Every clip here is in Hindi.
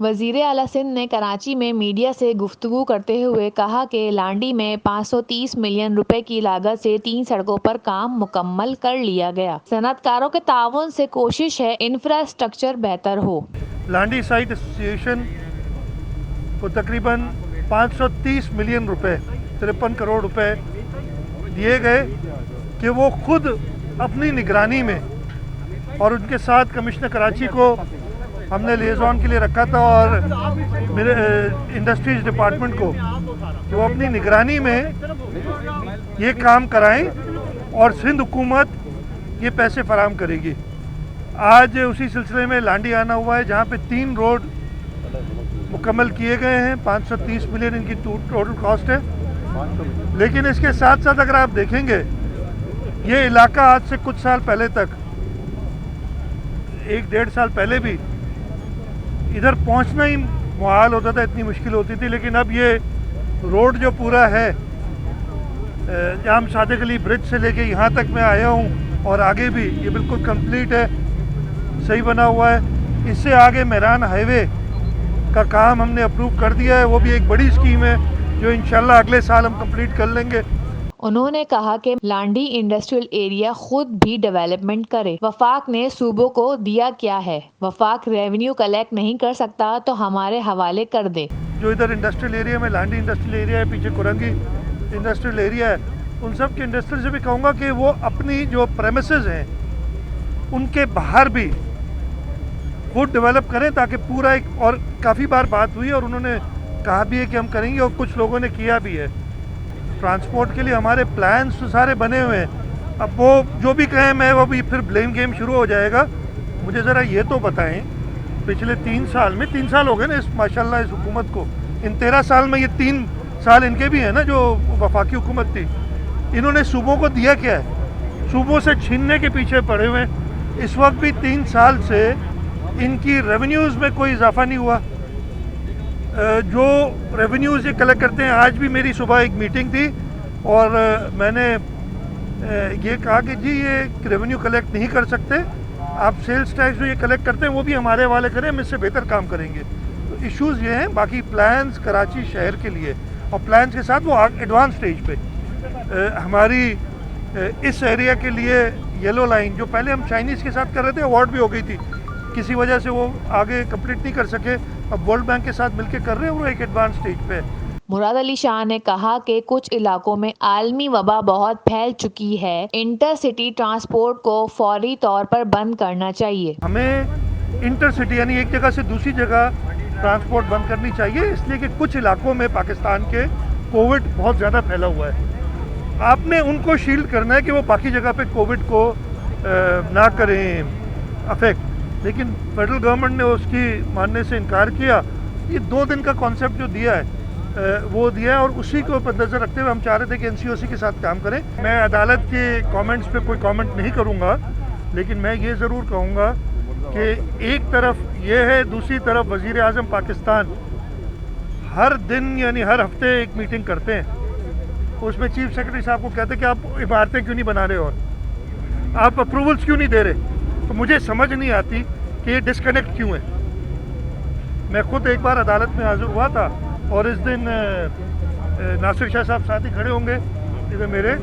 वजीर आला सिंध ने कराची में मीडिया से गुफ्तगू करते हुए कहा कि लांडी में 530 मिलियन रुपए की लागत से 3 सड़कों पर काम मुकम्मल कर लिया गया। सनतकारों के ताउन से कोशिश है इंफ्रास्ट्रक्चर बेहतर हो। लांडी साइट एसोसिएशन को तकरीबन 530 मिलियन रुपए 53 करोड़ रुपए दिए गए कि वो खुद अपनी निगरानी में, और उनके साथ कमिश्नर कराची को हमने लिएजॉन के लिए रखा था और मेरे इंडस्ट्रीज डिपार्टमेंट को, कि वो अपनी निगरानी में ये काम कराएं और सिंध हुकूमत ये पैसे फराहम करेगी। आज उसी सिलसिले में लांडी आना हुआ है जहाँ पे 3 रोड मुकम्मल किए गए हैं। 530 मिलियन इनकी टोटल कॉस्ट है। लेकिन इसके साथ साथ अगर आप देखेंगे, ये इलाका आज से कुछ साल पहले तक, 1-1.5 साल पहले भी इधर पहुंचना ही मुहाल होता था, इतनी मुश्किल होती थी। लेकिन अब ये रोड जो पूरा है, जाम सादिक अली ब्रिज से लेके यहाँ तक मैं आया हूँ और आगे भी, ये बिल्कुल कंप्लीट है, सही बना हुआ है। इससे आगे मेहरान हाईवे का काम हमने अप्रूव कर दिया है। वो भी एक बड़ी स्कीम है जो इंशाल्लाह अगले साल हम कंप्लीट कर लेंगे। उन्होंने कहा कि लांडी इंडस्ट्रियल एरिया खुद भी डेवलपमेंट करे। वफाक ने सूबों को दिया क्या है, वफाक रेवेन्यू कलेक्ट नहीं कर सकता तो हमारे हवाले कर दे। जो इधर इंडस्ट्रियल एरिया में, लांडी इंडस्ट्रियल एरिया है, पीछे कुरंगी इंडस्ट्रियल एरिया है, उन सब के इंडस्ट्रियल से भी कहूँगा कि वो अपनी जो प्रेमिसेस हैं उनके बाहर भी खुद डेवलप करें, ताकि पूरा एक, और काफ़ी बार बात हुई और उन्होंने कहा भी है कि हम करेंगे और कुछ लोगों ने किया भी है। ट्रांसपोर्ट के लिए हमारे प्लान्स तो सारे बने हुए हैं। अब वो जो भी कहें मैं, वो भी फिर ब्लेम गेम शुरू हो जाएगा। मुझे ज़रा ये तो बताएं, पिछले 3 साल में, 3 साल हो गए ना इस माशाल्लाह इस हुकूमत को, इन 13 साल में ये 3 साल इनके भी हैं ना जो वफाकी हुकूमत थी, इन्होंने सूबों को दिया क्या है? सूबों से छीनने के पीछे पड़े हुए हैं। इस वक्त भी 3 साल से इनकी रेवेन्यूज़ में कोई इजाफा नहीं हुआ। जो रेवेन्यूज़ ये कलेक्ट करते हैं, आज भी मेरी सुबह एक मीटिंग थी और मैंने ये कहा कि जी ये रेवेन्यू कलेक्ट नहीं कर सकते, आप सेल्स टैक्स जो ये कलेक्ट करते हैं वो भी हमारे हवाले करें, हम इससे बेहतर काम करेंगे। तो इश्यूज़ ये हैं। बाकी प्लान्स कराची शहर के लिए, और प्लान्स के साथ वो एडवांस स्टेज पे हमारी इस एरिया के लिए येलो लाइन, जो पहले हम चाइनीज़ के साथ कर रहे थे, अवार्ड भी हो गई थी, किसी वजह से वो आगे कंप्लीट नहीं कर सके, अब वर्ल्ड बैंक के साथ मिलकर कर रहे हैं, वो एक एडवांस स्टेज पे है। मुराद अली शाह ने कहा कि कुछ इलाकों में आलमी वबा बहुत फैल चुकी है, इंटरसिटी ट्रांसपोर्ट को फौरी तौर पर बंद करना चाहिए। हमें इंटरसिटी यानी एक जगह से दूसरी जगह ट्रांसपोर्ट बंद करनी चाहिए, इसलिए कि कुछ इलाकों में पाकिस्तान के कोविड बहुत ज़्यादा फैला हुआ है। आपने उनको शील्ड करना है कि वो बाकी जगह पे कोविड को ना करें अफेक्ट, लेकिन फेडरल गवर्नमेंट ने उसकी मानने से इनकार किया। ये 2 दिन का कॉन्सेप्ट जो दिया है वो दिया है, और उसी को मद्देनज़र रखते हुए हम चाह रहे थे कि एनसीओसी के साथ काम करें। मैं अदालत के कमेंट्स पे कोई कमेंट नहीं करूंगा, लेकिन मैं ये ज़रूर कहूँगा कि एक तरफ ये है, दूसरी तरफ वज़ीर आज़म पाकिस्तान हर दिन यानी हर हफ्ते एक मीटिंग करते हैं, उसमें चीफ सेक्रेटरी साहब को कहते हैं कि आप इमारतें क्यों नहीं बना रहे और आप अप्रूवल्स क्यों नहीं दे रहे। तो मुझे समझ नहीं आती कि ये डिस्कनेक्ट क्यों है। मैं खुद एक बार अदालत में हाजिर हुआ था और इस दिन नासिर शाह साहब साथ ही खड़े होंगे, इधर मेरे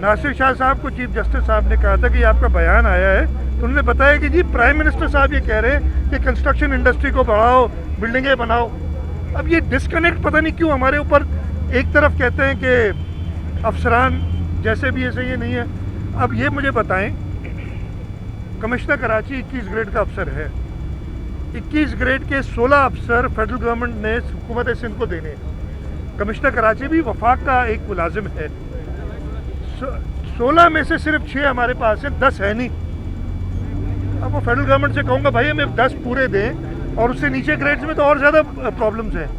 नासिर शाह साहब को चीफ जस्टिस साहब ने कहा था कि आपका बयान आया है, तो उन्होंने बताया कि जी प्राइम मिनिस्टर साहब ये कह रहे हैं कि कंस्ट्रक्शन इंडस्ट्री को बढ़ाओ, बिल्डिंगें बनाओ। अब ये डिस्कनेक्ट पता नहीं क्यों हमारे ऊपर, एक तरफ कहते हैं कि अफसरान जैसे भी ऐसे ये नहीं है। अब ये मुझे बताएं, कमिश्नर कराची 21 ग्रेड का अफसर है, 21 ग्रेड के 16 अफसर फेडरल गवर्नमेंट ने हुकूमत सिंध को देने हैं। कमिश्नर कराची भी वफाक का एक मुलाजिम है। 16 में से सिर्फ 6 हमारे पास है, 10 है नहीं। अब वो फेडरल गवर्नमेंट से कहूँगा भाई हमें 10 पूरे दें, और उससे नीचे ग्रेड्स में तो और ज़्यादा प्रॉब्लम्स हैं।